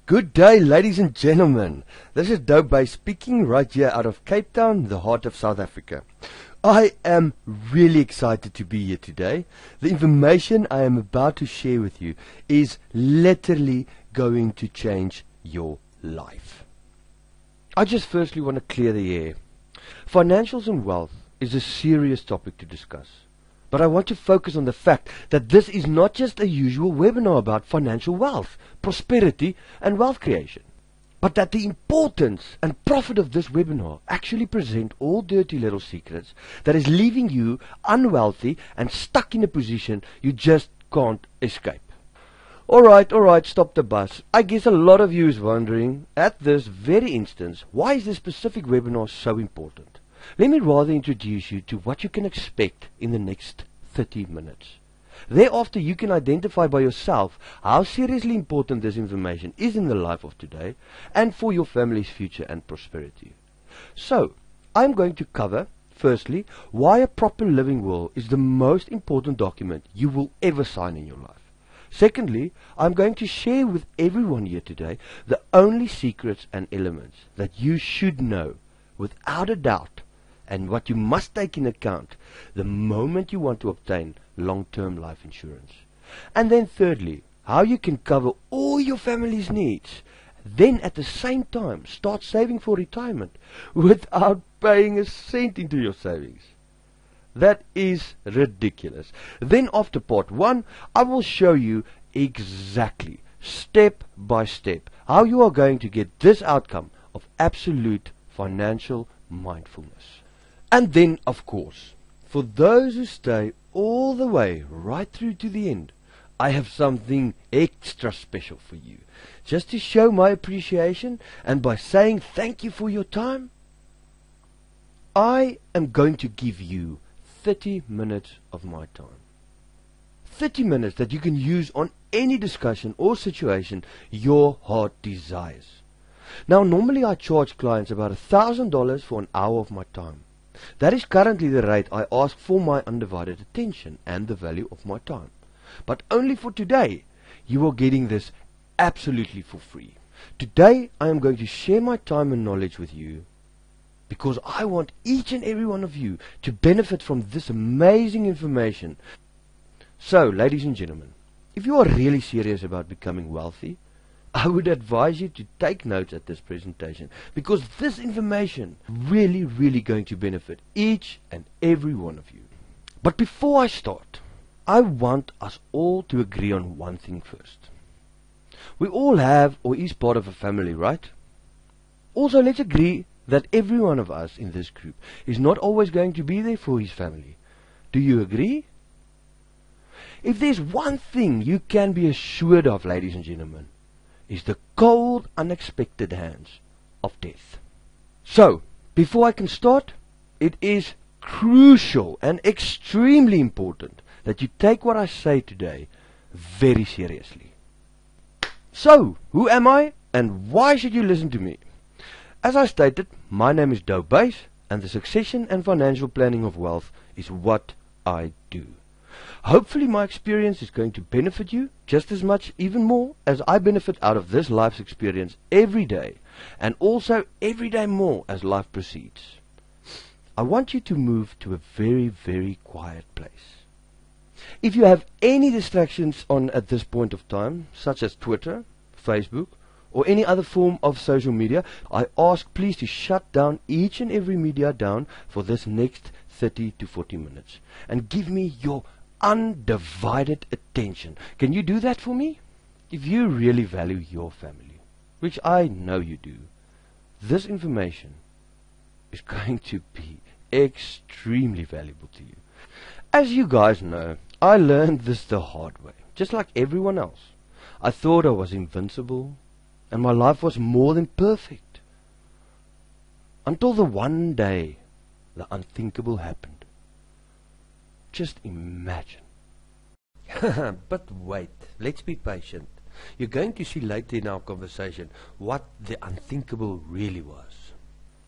Good day, ladies and gentlemen. This is Dobay speaking right here out of Cape Town, the heart of South Africa. I am really excited to be here today. The information I am about to share with you is literally going to change your life. I just firstly want to clear the air. Financials and wealth is a serious topic to discuss. But I want to focus on the fact that this is not just a usual webinar about financial wealth, prosperity and wealth creation, but that the importance and profit of this webinar actually present all dirty little secrets that is leaving you unwealthy and stuck in a position you just can't escape. Alright, stop the bus. I guess a lot of you is wondering, at this very instance, why is this specific webinar so important? Let me rather introduce you to what you can expect in the next 30 minutes. Thereafter, you can identify by yourself how seriously important this information is in the life of today and for your family's future and prosperity. So, I'm going to cover, firstly, why a proper living will is the most important document you will ever sign in your life. Secondly, I'm going to share with everyone here today the only secrets and elements that you should know without a doubt, and what you must take in account the moment you want to obtain long-term life insurance. And then thirdly, how you can cover all your family's needs, then at the same time start saving for retirement without paying a cent into your savings. That is ridiculous. Then after part 1, I will show you exactly, step by step, how you are going to get this outcome of absolute financial mindfulness. And then, of course, for those who stay all the way right through to the end, I have something extra special for you, just to show my appreciation, and by saying thank you for your time, I am going to give you 30 minutes of my time. 30 minutes that you can use on any discussion or situation your heart desires. Now, normally I charge clients about $1,000 for an hour of my time. That is currently the rate I ask for my undivided attention and the value of my time. But only for today, you are getting this absolutely for free. Today, I am going to share my time and knowledge with you because I want each and every one of you to benefit from this amazing information. So, ladies and gentlemen, if you are really serious about becoming wealthy, I would advise you to take notes at this presentation, because this information really going to benefit each and every one of you. But before I start, I want us all to agree on one thing first. We all have or is part of a family, right? Also, let's agree that every one of us in this group is not always going to be there for his family. Do you agree? If there's one thing you can be assured of, ladies and gentlemen, is the cold, unexpected hands of death. So, before I can start, it is crucial and extremely important that you take what I say today very seriously. So, who am I and why should you listen to me? As I stated, my name is Dobay, and the succession and financial planning of wealth is what I do. Hopefully my experience is going to benefit you just as much, even more, as I benefit out of this life's experience every day, and also every day more as life proceeds. I want you to move to a very quiet place. If you have any distractions on at this point of time, such as Twitter, Facebook, or any other form of social media, I ask please to shut down each and every media down for this next 30 to 40 minutes and give me your undivided attention. Can you do that for me? If you really value your family, which I know you do, this information is going to be extremely valuable to you. As you guys know, I learned this the hard way, just like everyone else. I thought I was invincible and my life was more than perfect, until the one day the unthinkable happened. Just imagine. But wait, let's be patient. You're going to see later in our conversation what the unthinkable really was.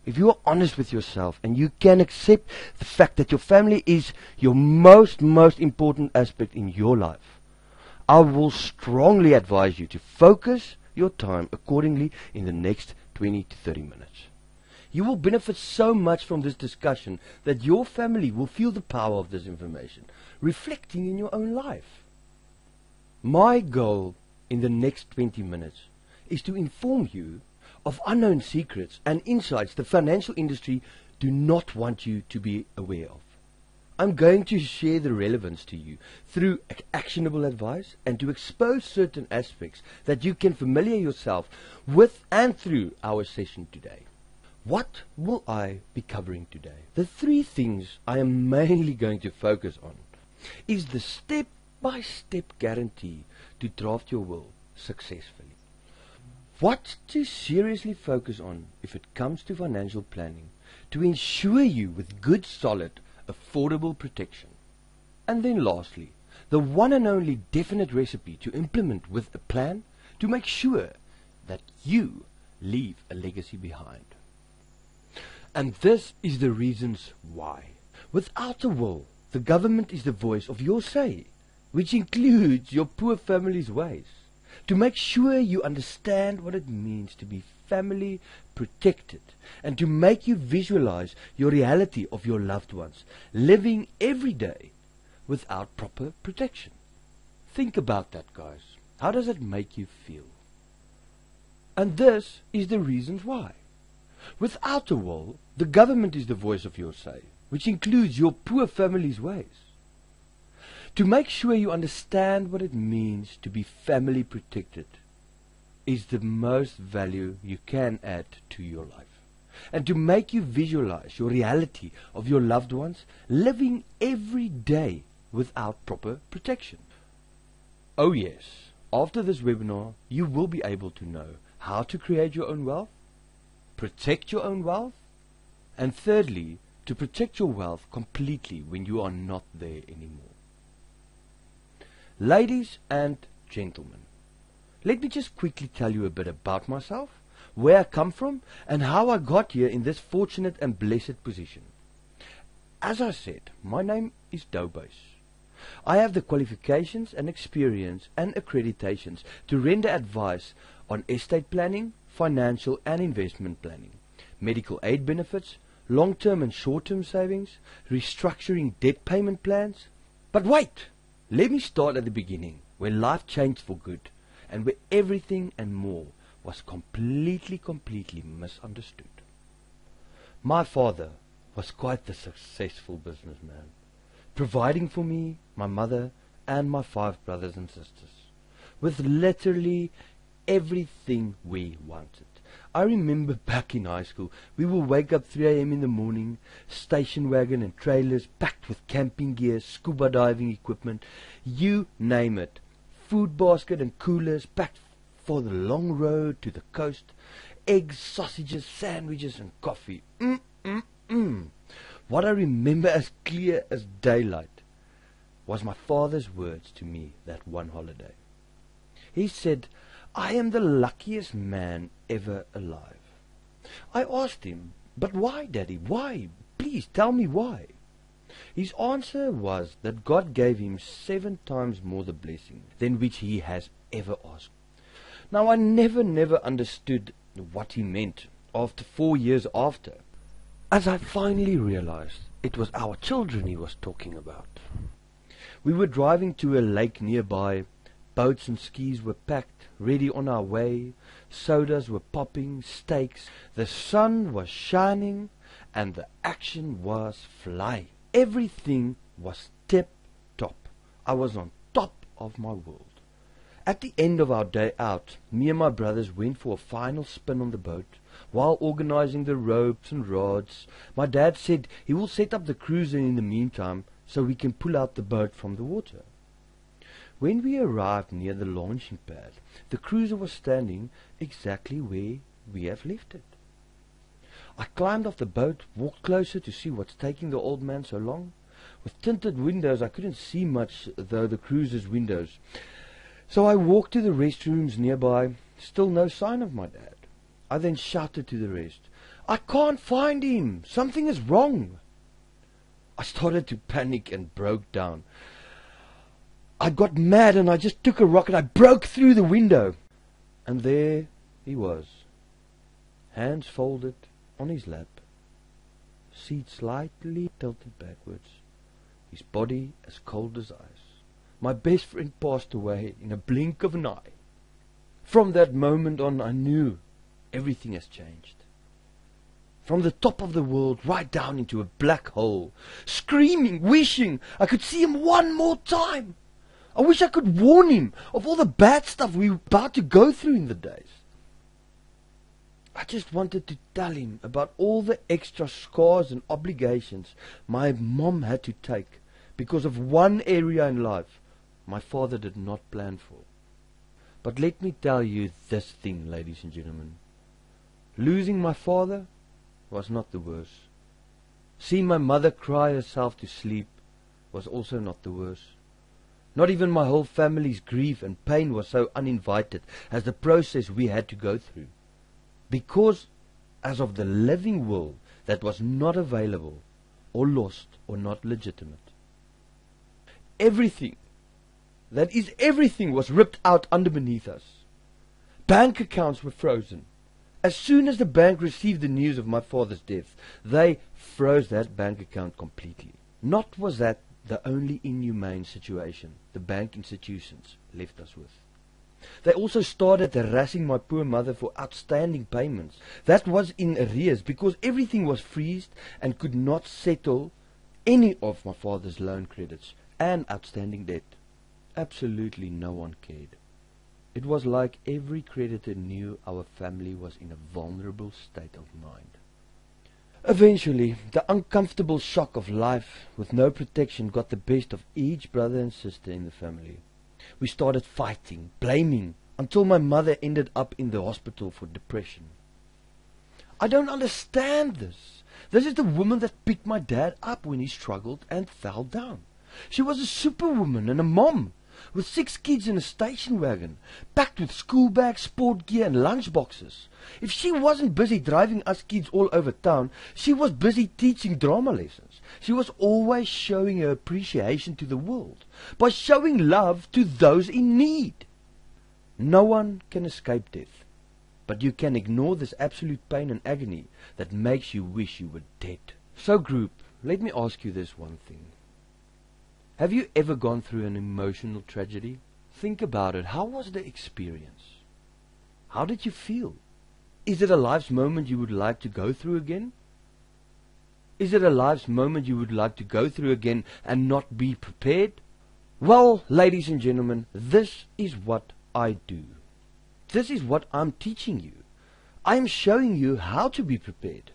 If you are honest with yourself and you can accept the fact that your family is your most important aspect in your life, I will strongly advise you to focus your time accordingly in the next 20 to 30 minutes. You will benefit so much from this discussion that your family will feel the power of this information, reflecting in your own life. My goal in the next 20 minutes is to inform you of unknown secrets and insights the financial industry do not want you to be aware of. I'm going to share the relevance to you through actionable advice and to expose certain aspects that you can familiar yourself with and through our session today. What will I be covering today? The three things I am mainly going to focus on is the step-by-step guarantee to draft your will successfully. What to seriously focus on if it comes to financial planning to ensure you with good, solid, affordable protection. And then lastly, the one and only definite recipe to implement with a plan to make sure that you leave a legacy behind. And this is the reasons why. Without a will, the government is the voice of your say, which includes your poor family's ways. To make sure you understand what it means to be family protected and to make you visualize your reality of your loved ones living every day without proper protection. Think about that, guys. How does it make you feel? And this is the reasons why. Without a will, the government is the voice of your say, which includes your poor family's ways. To make sure you understand what it means to be family protected is the most value you can add to your life. And to make you visualize your reality of your loved ones living every day without proper protection. Oh yes, after this webinar, you will be able to know how to create your own wealth, protect your own wealth, and thirdly, to protect your wealth completely when you are not there anymore. Ladies and gentlemen, let me just quickly tell you a bit about myself, where I come from, and how I got here in this fortunate and blessed position. As I said, my name is Dobos. I have the qualifications and experience and accreditations to render advice on estate planning, financial and investment planning, medical aid benefits, long-term and short-term savings, restructuring debt payment plans. But wait! Let me start at the beginning, where life changed for good, and where everything and more was completely misunderstood. My father was quite the successful businessman, providing for me, my mother, and my 5 brothers and sisters, with literally everything we wanted. I remember back in high school, we would wake up 3 a.m. in the morning, station wagon and trailers packed with camping gear, scuba diving equipment, you name it, food basket and coolers packed for the long road to the coast, eggs, sausages, sandwiches and coffee. What I remember as clear as daylight was my father's words to me that one holiday. He said, "I am the luckiest man ever alive." I asked him, "But why, Daddy? Why? Please tell me why." His answer was that God gave him 7 times more the blessing than which he has ever asked. Now I never understood what he meant after 4 years after, as I finally realized it was our children he was talking about. We were driving to a lake nearby. Boats and skis were packed, ready on our way. Sodas were popping, steaks. The sun was shining, and the action was flying. Everything was tip-top. I was on top of my world. At the end of our day out, me and my brothers went for a final spin on the boat. While organizing the ropes and rods, my dad said he will set up the cruiser in the meantime so we can pull out the boat from the water. When we arrived near the launching pad, the cruiser was standing exactly where we have left it. I climbed off the boat, walked closer to see what's taking the old man so long. With tinted windows, I couldn't see much though the cruiser's windows. So I walked to the restrooms nearby, still no sign of my dad. I then shouted to the rest, "I can't find him! Something is wrong!" I started to panic and broke down. I got mad and I just took a rock and I broke through the window. And there he was, hands folded on his lap, seat slightly tilted backwards, his body as cold as ice. My best friend passed away in a blink of an eye. From that moment on, I knew everything has changed. From the top of the world right down into a black hole, screaming, wishing I could see him one more time. I wish I could warn him of all the bad stuff we were about to go through in the days. I just wanted to tell him about all the extra scars and obligations my mom had to take because of one area in life my father did not plan for. But let me tell you this thing, ladies and gentlemen. Losing my father was not the worst. Seeing my mother cry herself to sleep was also not the worst. Not even my whole family's grief and pain was so uninvited as the process we had to go through. Because as of the living will that was not available, or lost, or not legitimate. Everything, that is everything, was ripped out under beneath us. Bank accounts were frozen. As soon as the bank received the news of my father's death, they froze that bank account completely. Not was that the only inhumane situation the bank institutions left us with. They also started harassing my poor mother for outstanding payments. That was in arrears because everything was freezed and could not settle any of my father's loan credits and outstanding debt. Absolutely no one cared. It was like every creditor knew our family was in a vulnerable state of mind. Eventually, the uncomfortable shock of life with no protection got the best of each brother and sister in the family. We started fighting, blaming, until my mother ended up in the hospital for depression. I don't understand this. This is the woman that picked my dad up when he struggled and fell down. She was a superwoman and a mom, with 6 kids in a station wagon, packed with school bags, sport gear and lunch boxes. If she wasn't busy driving us kids all over town, she was busy teaching drama lessons. She was always showing her appreciation to the world, by showing love to those in need. No one can escape death, but you can ignore this absolute pain and agony that makes you wish you were dead. So group, let me ask you this one thing. Have you ever gone through an emotional tragedy? Think about it. How was the experience? How did you feel? Is it a life's moment you would like to go through again? Is it a life's moment you would like to go through again and not be prepared? Well, ladies and gentlemen, this is what I do. This is what I'm teaching you. I am showing you how to be prepared,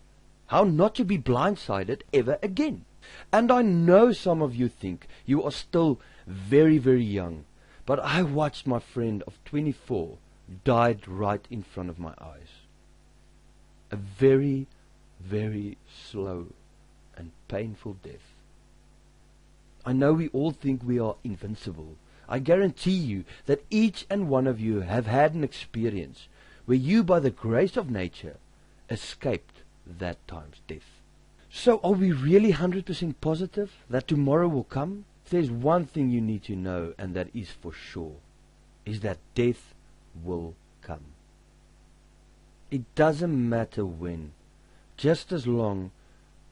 how not to be blindsided ever again. And I know some of you think you are still very, very young, but I watched my friend of 24 died right in front of my eyes. A very, very slow and painful death. I know we all think we are invincible. I guarantee you that each and one of you have had an experience where you, by the grace of nature, escaped that time's death. So are we really 100% positive that tomorrow will come? There's one thing you need to know, and that is for sure, is that death will come. It doesn't matter when, just as long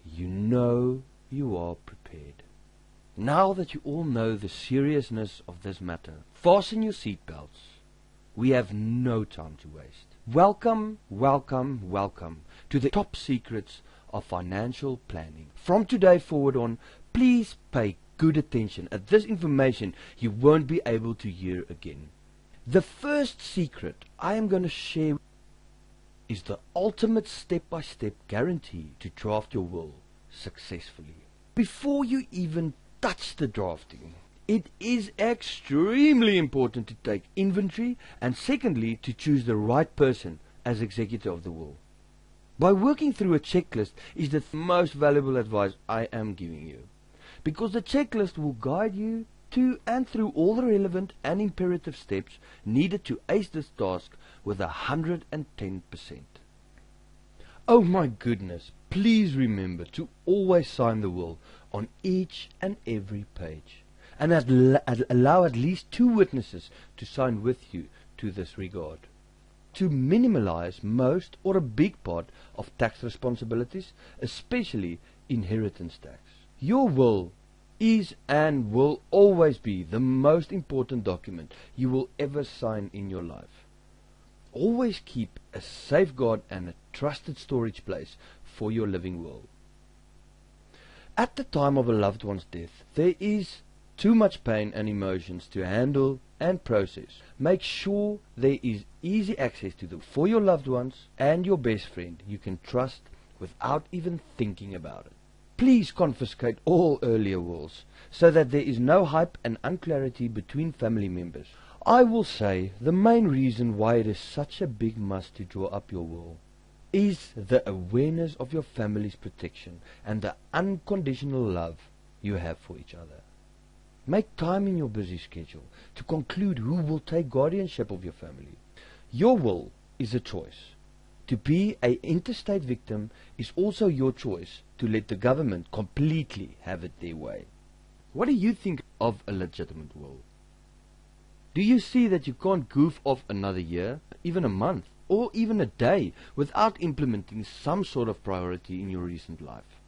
you know you are prepared. Now that you all know the seriousness of this matter, fasten your seatbelts. We have no time to waste. Welcome, welcome, welcome to the top secrets of financial planning. From today forward on, please pay good attention, as this information you won't be able to hear again. The first secret I am going to share is the ultimate step-by-step guarantee to draft your will successfully. Before you even touch the drafting, it is extremely important to take inventory, and secondly, to choose the right person as executor of the will. By working through a checklist is the most valuable advice I am giving you, because the checklist will guide you to and through all the relevant and imperative steps needed to ace this task with 110%. Oh my goodness, please remember to always sign the will on each and every page, and allow at least 2 witnesses to sign with you to this regard. to minimize most or a big part of tax responsibilities, especially inheritance tax. Your will is and will always be the most important document you will ever sign in your life. Always keep a safeguard and a trusted storage place for your living will. At the time of a loved one's death, there is too much pain and emotions to handle and process. Make sure there is easy access to them for your loved ones and your best friend you can trust without even thinking about it. Please confiscate all earlier wills so that there is no hype and unclarity between family members. I will say the main reason why it is such a big must to draw up your will is the awareness of your family's protection and the unconditional love you have for each other. Make time in your busy schedule to conclude who will take guardianship of your family. Your will is a choice. To be an interstate victim is also your choice to let the government completely have it their way. What do you think of a legitimate will? Do you see that you can't goof off another year, even a month, or even a day without implementing some sort of priority in your recent life?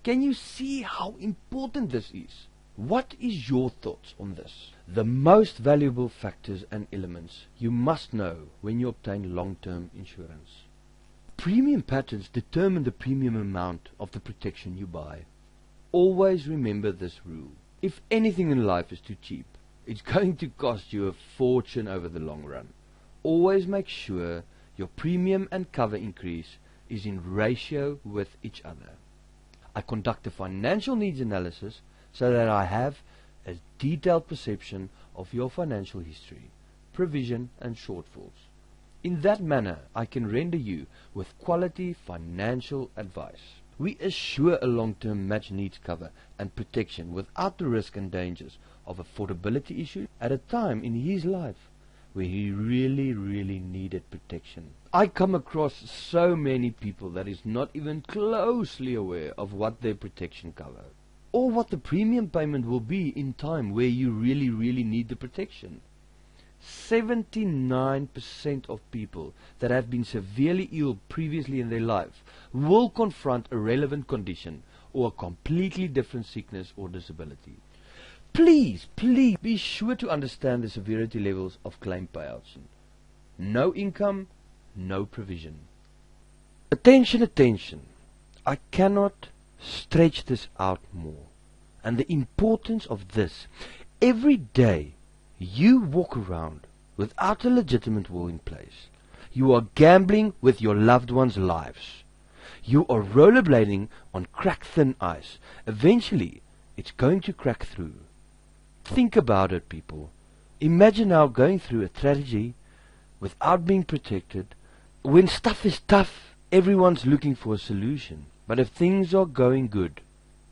Can you see how important this is? What is your thoughts on this? The most valuable factors and elements you must know when you obtain long-term insurance. Premium patterns determine the premium amount of the protection you buy. Always remember this rule. If anything in life is too cheap, it's going to cost you a fortune over the long run. Always make sure your premium and cover increase is in ratio with each other. I conduct a financial needs analysis so that I have a detailed perception of your financial history, provision and shortfalls. In that manner, I can render you with quality financial advice. We assure a long-term match needs cover and protection without the risk and dangers of affordability issues at a time in his life where he really needed protection. I come across so many people that is not even closely aware of what their protection cover or what the premium payment will be in time where you really need the protection. 79% of people that have been severely ill previously in their life will confront a relevant condition or a completely different sickness or disability. Please be sure to understand the severity levels of claim payouts. No income, no provision. Attention. I cannot stretch this out more. And the importance of this, every day you walk around without a legitimate will in place. You are gambling with your loved ones' lives. You are rollerblading on crack-thin ice. Eventually, it's going to crack through. Think about it, people. Imagine now going through a tragedy without being protected. When stuff is tough, everyone's looking for a solution. But if things are going good,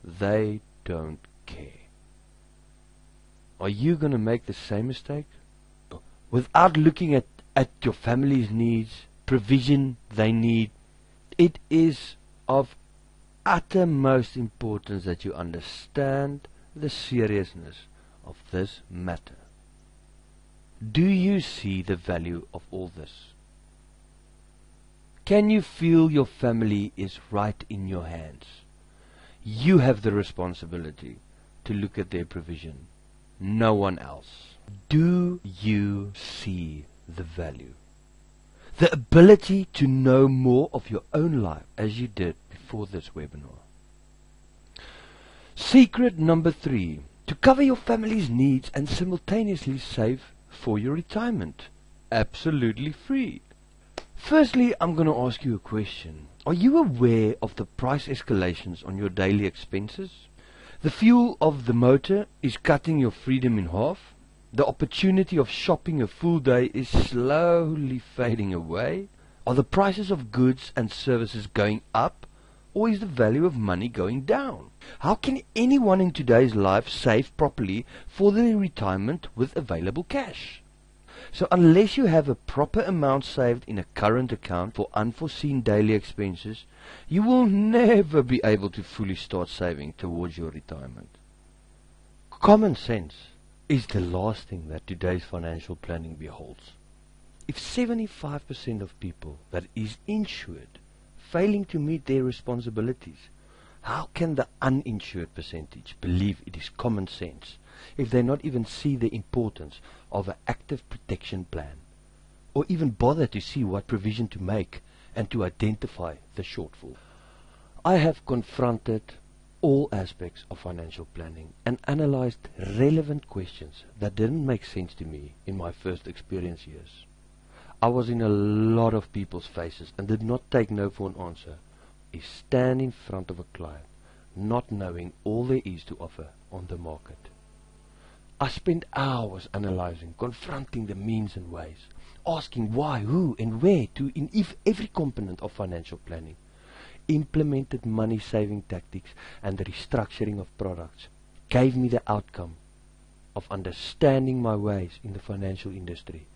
they don't care. Are you going to make the same mistake? Without looking at your family's needs, provision they need, it is of uttermost importance that you understand the seriousness of this matter. Do you see the value of all this? Can you feel your family is right in your hands? You have the responsibility to look at their provision, no one else. Do you see the value? The ability to know more of your own life as you did before this webinar. Secret number 3. To cover your family's needs and simultaneously save for your retirement. Absolutely free. Firstly, I'm going to ask you a question. Are you aware of the price escalations on your daily expenses? The fuel of the motor is cutting your freedom in half. The opportunity of shopping a full day is slowly fading away. Are the prices of goods and services going up, or is the value of money going down? How can anyone in today's life save properly for their retirement with available cash? So unless you have a proper amount saved in a current account for unforeseen daily expenses, you will never be able to fully start saving towards your retirement. Common sense is the last thing that today's financial planning beholds. If 75% of people that is insured failing to meet their responsibilities, how can the uninsured percentage believe it is common sense if they not even see the importance of an active protection plan, or even bother to see what provision to make and to identify the shortfall? I have confronted all aspects of financial planning and analyzed relevant questions that didn't make sense to me in my first experience years. I was in a lot of people's faces and did not take no for an answer. Is stand in front of a client not knowing all there is to offer on the market. I spent hours analyzing, confronting the means and ways, asking why, who and where to in every component of financial planning, implemented money-saving tactics and the restructuring of products, gave me the outcome of understanding my ways in the financial industry,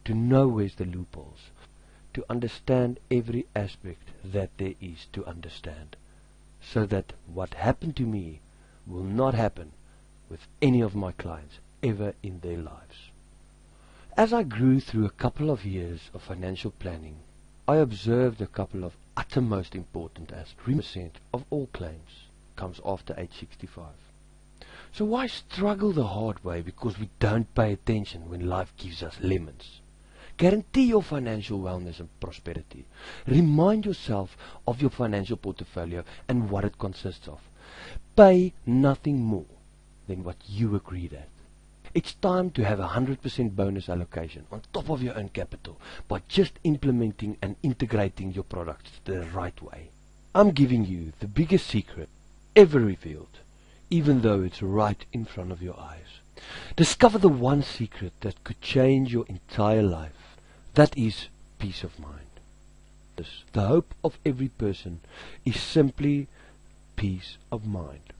to know where's the loopholes, to understand every aspect that there is to understand, so that what happened to me will not happen with any of my clients ever in their lives. As I grew through a couple of years of financial planning, I observed a couple of uttermost important aspects. 3% of all claims comes after age 65. So why struggle the hard way because we don't pay attention when life gives us lemons? Guarantee your financial wellness and prosperity. Remind yourself of your financial portfolio and what it consists of. Pay nothing more than what you agreed at. It's time to have a 100% bonus allocation on top of your own capital by just implementing and integrating your products the right way. I'm giving you the biggest secret ever revealed, even though it's right in front of your eyes. Discover the one secret that could change your entire life. That is peace of mind. The hope of every person is simply peace of mind.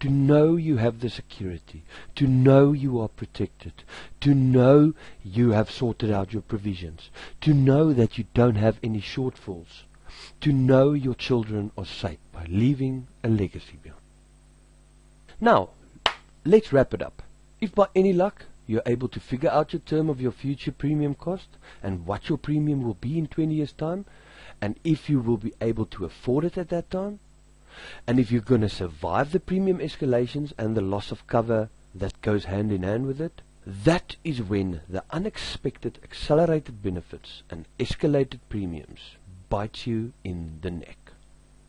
To know you have the security, to know you are protected, to know you have sorted out your provisions, to know that you don't have any shortfalls, to know your children are safe by leaving a legacy behind. Now, let's wrap it up. If by any luck you're able to figure out your term of your future premium cost and what your premium will be in 20 years' time, and if you will be able to afford it at that time, and if you're going to survive the premium escalations and the loss of cover that goes hand in hand with it, that is when the unexpected accelerated benefits and escalated premiums bite you in the neck.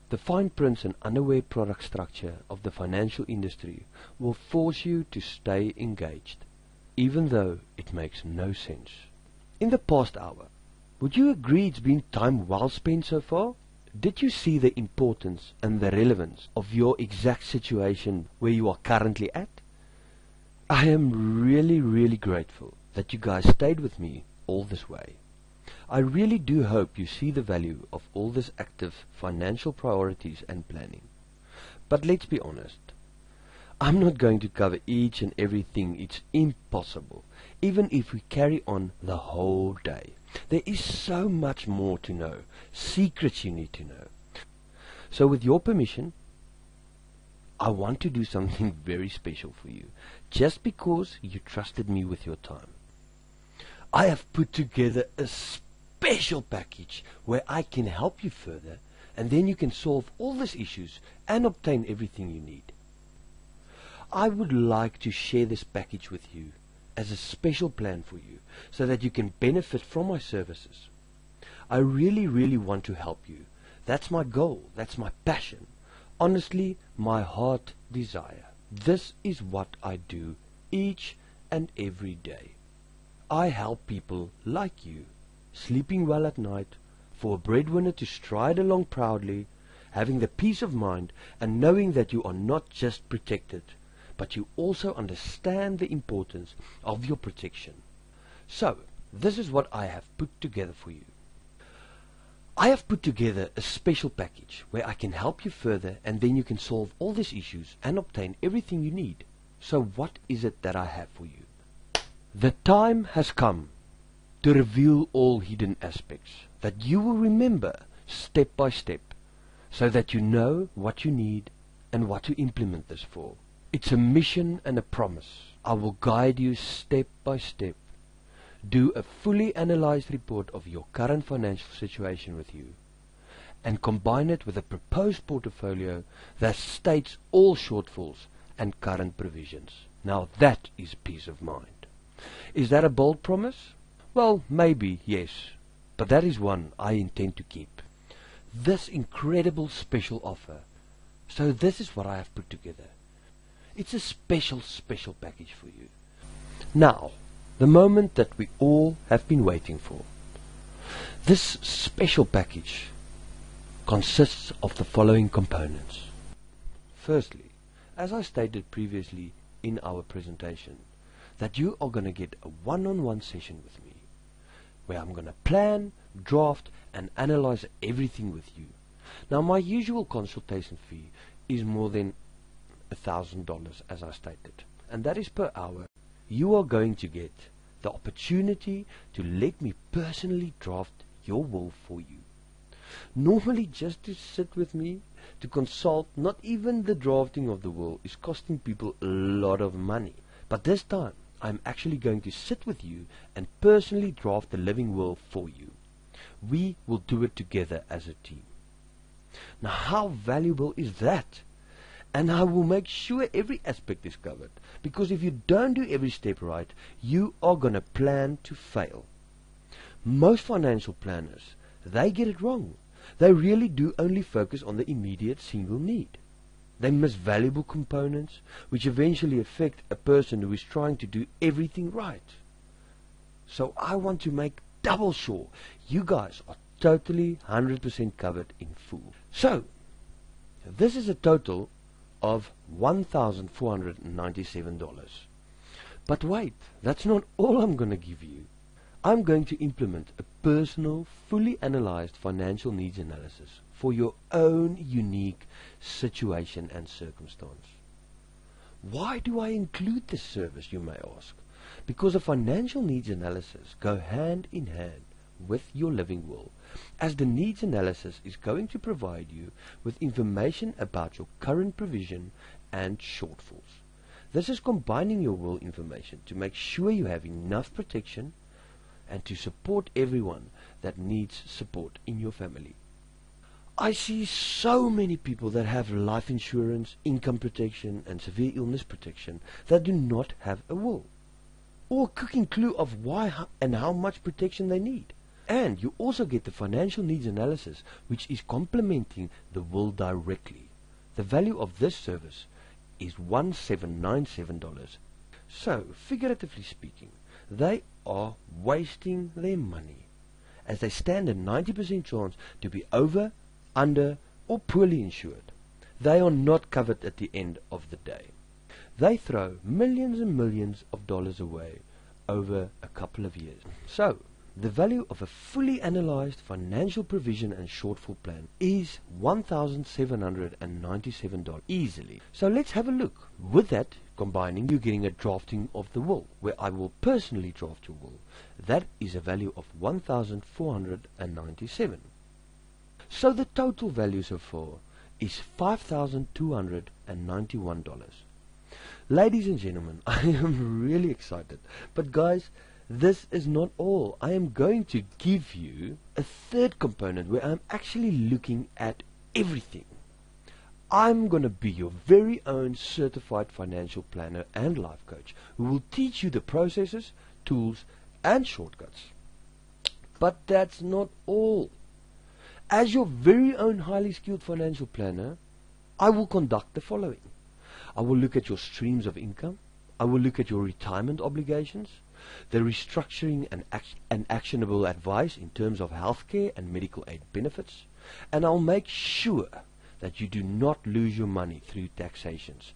The fine prints and unaware product structure of the financial industry will force you to stay engaged, even though it makes no sense. In the past hour, would you agree it's been time well spent so far? Did you see the importance and the relevance of your exact situation where you are currently at? I am really grateful that you guys stayed with me all this way. I really do hope you see the value of all this active financial priorities and planning. But let's be honest, I'm not going to cover each and everything. It's impossible, even if we carry on the whole day. There is so much more to know, secrets you need to know. So with your permission, I want to do something very special for you, just because you trusted me with your time. I have put together a special package where I can help you further, and then you can solve all these issues and obtain everything you need. I would like to share this package with you as a special plan for you, so that you can benefit from my services. I really want to help you. That's my goal, that's my passion, honestly my heart desire. This is what I do each and every day. I help people like you, sleeping well at night, for a breadwinner to stride along proudly, having the peace of mind and knowing that you are not just protected, but you also understand the importance of your protection. So, this is what I have put together for you. I have put together a special package where I can help you further, and then you can solve all these issues and obtain everything you need. So what is it that I have for you? The time has come to reveal all hidden aspects that you will remember step by step, so that you know what you need and what to implement this for. It's a mission and a promise. I will guide you step by step do a fully analyzed report of your current financial situation with you, and combine it with a proposed portfolio that states all shortfalls and current provisions. Now that is peace of mind. Is that a bold promise? Well, maybe, yes, but that is one I intend to keep. This incredible special offer. So this is what I have put together. It's a special package for you. Now, the moment that we all have been waiting for. This special package consists of the following components. Firstly, as I stated previously in our presentation, that you are going to get a one-on-one session with me, where I'm going to plan, draft, and analyze everything with you. Now, my usual consultation fee is more than $1,000, as I stated, and that is per hour. You are going to get the opportunity to let me personally draft your will for you. Normally, just to sit with me, to consult, not even the drafting of the will is costing people a lot of money. But this time, I'm actually going to sit with you and personally draft the living will for you. We will do it together as a team. Now, how valuable is that? And I will make sure every aspect is covered, because if you don't do every step right, you are going to plan to fail. Most financial planners, they get it wrong. They really do only focus on the immediate single need. They miss valuable components, which eventually affect a person who is trying to do everything right. So I want to make double sure you guys are totally 100% covered in full. So, this is a total of $1,497. But wait, that's not all I'm going to give you. I'm going to implement a personal, fully analyzed financial needs analysis for your own unique situation and circumstance. Why do I include this service, you may ask? Because a financial needs analysis go hand in hand with your living will, as the needs analysis is going to provide you with information about your current provision and shortfalls. This is combining your will information to make sure you have enough protection and to support everyone that needs support in your family. I see so many people that have life insurance, income protection, and severe illness protection that do not have a will, or a cooking clue of why and how much protection they need. And you also get the financial needs analysis, which is complementing the will directly. The value of this service is $1,797. So, figuratively speaking, they are wasting their money, as they stand a 90% chance to be over, under, or poorly insured. They are not covered at the end of the day. They throw millions and millions of dollars away over a couple of years. So, the value of a fully analyzed financial provision and shortfall plan is $1,797 easily. So let's have a look. With that, combining, you're getting a drafting of the will, where I will personally draft your will. That is a value of $1,497. So the total value so far is $5,291. Ladies and gentlemen, I am really excited. But guys, this is not all. I am going to give you a third component where I'm actually looking at everything. I'm going to be your very own certified financial planner and life coach who will teach you the processes, tools, and shortcuts. But that's not all. As your very own highly skilled financial planner, I will conduct the following. I will look at your streams of income. I will look at your retirement obligations, the restructuring and actionable advice in terms of healthcare and medical aid benefits, and I'll make sure that you do not lose your money through taxations.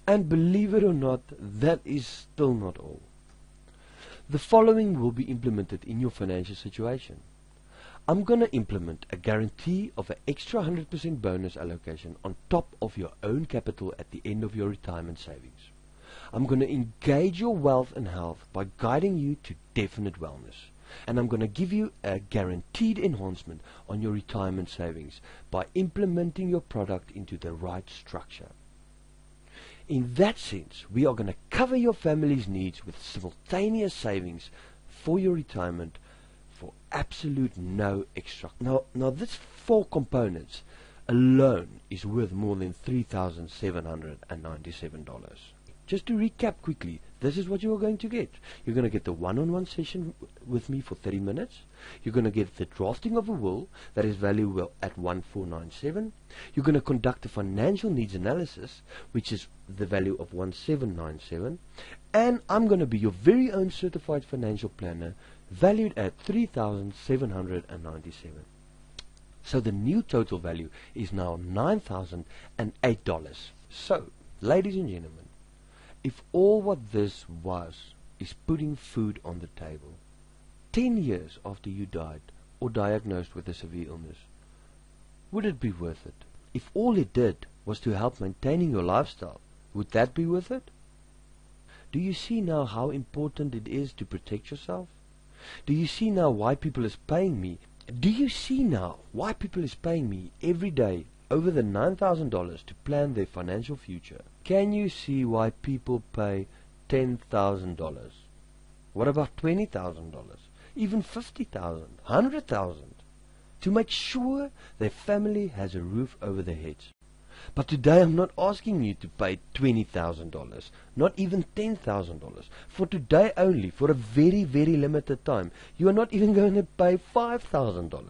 And believe it or not, that is still not all. The following will be implemented in your financial situation. I'm going to implement a guarantee of an extra 100% bonus allocation on top of your own capital at the end of your retirement savings. I'm going to engage your wealth and health by guiding you to definite wellness. And I'm going to give you a guaranteed enhancement on your retirement savings by implementing your product into the right structure. In that sense, we are going to cover your family's needs with simultaneous savings for your retirement for absolute no extra. Now this 4 components alone is worth more than $3,797. Just to recap quickly, this is what you are going to get. You're going to get the one-on-one session with me for 30 minutes. You're going to get the drafting of a will that is valuable at $1,497. You're going to conduct a financial needs analysis, which is the value of $1,797. And I'm going to be your very own certified financial planner, valued at $3,797. So the new total value is now $9,008. So, ladies and gentlemen, if all what this was is putting food on the table, 10 years after you died or diagnosed with a severe illness, would it be worth it? If all it did was to help maintaining your lifestyle, would that be worth it? Do you see now how important it is to protect yourself? Do you see now why people is paying me? Do you see now why people is paying me every day over the $9,000 to plan their financial future? Can you see why people pay $10,000? What about $20,000? Even $50,000, $100,000 to make sure their family has a roof over their heads? But today I'm not asking you to pay $20,000, not even $10,000. For today only, for a very, very limited time, you are not even going to pay $5,000,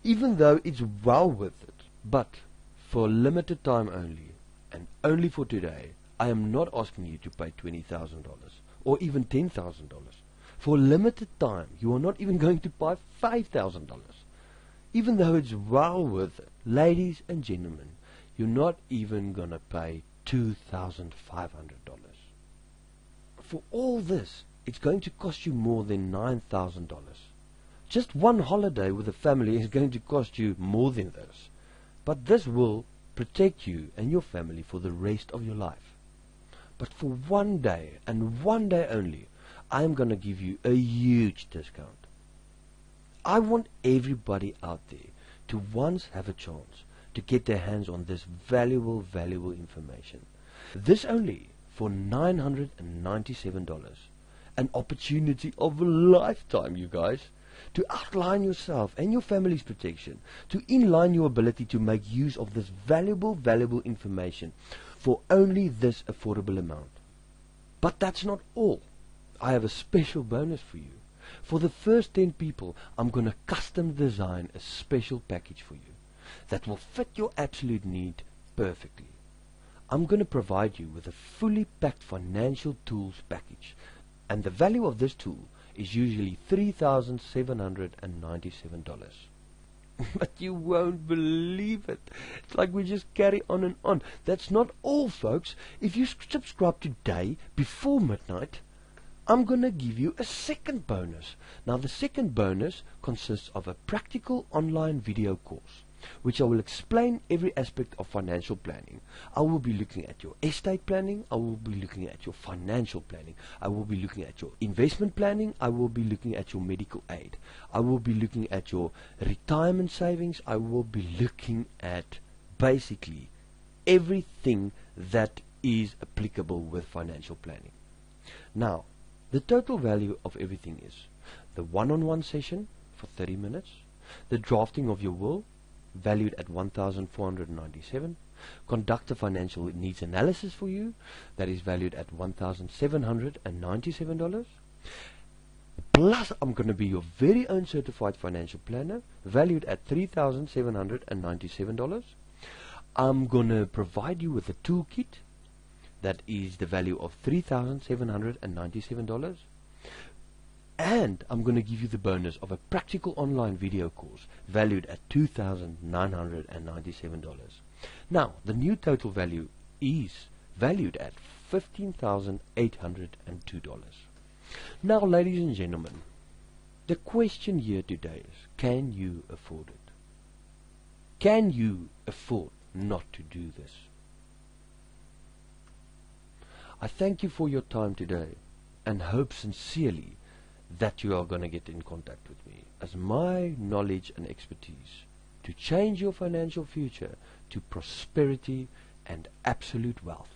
even though it's well worth it. But for a limited time only, and only for today, I am not asking you to pay $20,000 or even $10,000. For a limited time, you are not even going to pay $5,000, even though it's well worth it. Ladies and gentlemen, you're not even going to pay $2,500. For all this, it's going to cost you more than $9,000. Just one holiday with a family is going to cost you more than this. But this will protect you and your family for the rest of your life. But for one day, and one day only, I am going to give you a huge discount. I want everybody out there to once have a chance to get their hands on this valuable information. This only for $997. An opportunity of a lifetime, you guys, to outline yourself and your family's protection, to inline your ability to make use of this valuable information for only this affordable amount. But that's not all. I have a special bonus for you. For the first 10 people, I'm going to custom design a special package for you that will fit your absolute need perfectly. I'm going to provide you with a fully packed financial tools package, and the value of this tool is usually $3,797. But you won't believe it. It's like we just carry on and on. That's not all, folks. If you subscribe today before midnight, I'm going to give you a second bonus. Now, the second bonus consists of a practical online video course, which I will explain every aspect of financial planning. I will be looking at your estate planning, I will be looking at your financial planning, I will be looking at your investment planning, I will be looking at your medical aid, I will be looking at your retirement savings, I will be looking at basically everything that is applicable with financial planning. Now, the total value of everything is the one-on-one session for 30 minutes, the drafting of your will, valued at $1,497, conduct a financial needs analysis for you, that is valued at $1,797, plus I'm going to be your very own certified financial planner, valued at $3,797. I'm going to provide you with a toolkit that is the value of $3,797. And I'm going to give you the bonus of a practical online video course valued at $2,997. Now, the new total value is valued at $15,802. Now, ladies and gentlemen, the question here today is, can you afford it? Can you afford not to do this? I thank you for your time today and hope sincerely that you are going to get in contact with me, as my knowledge and expertise to change your financial future to prosperity and absolute wealth